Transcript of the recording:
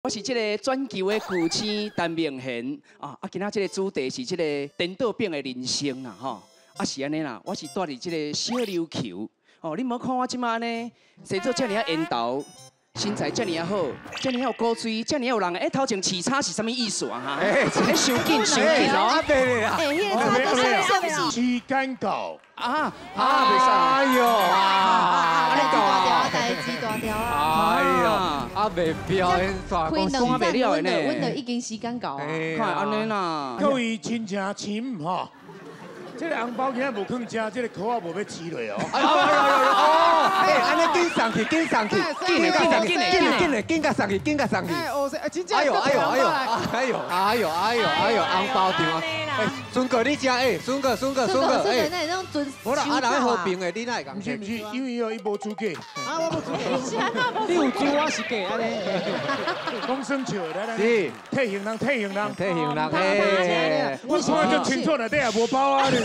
我是这个转球的巨星陈明贤啊，今仔这个主题是这个颠倒变的人生啦，吼，是安尼啦，我是带伫这个小琉球，哦，你莫看我即马呢，生做遮尔啊缘投，身材遮尔啊好，遮尔啊有骨髓，遮尔啊有人，头前起叉是啥物意思啊？哈，收紧收紧哦。阿伯啦，迄个差都是不是？时间到啊，袂使。哎呦啊，代志大条，代志大条啊！哎呦，阿伯表演耍开公司，两站，阮就已经时间到啊。看安尼啦，各位亲情亲哈，这个红包今仔无囥食，这个口啊无要吃落哦。哎，安尼紧上去，紧上去，紧甲上去，紧甲上去。哎呦，红包场啊！哎，孙哥你食，哎，孙哥，哎，那种准。无啦，啊人好平的，你哪会讲？不是，因为伊无资格。啊，我无主见。你有猪我是假安尼。讲生笑，来，是退行人，哎，我看就清楚了，底下无包啊你。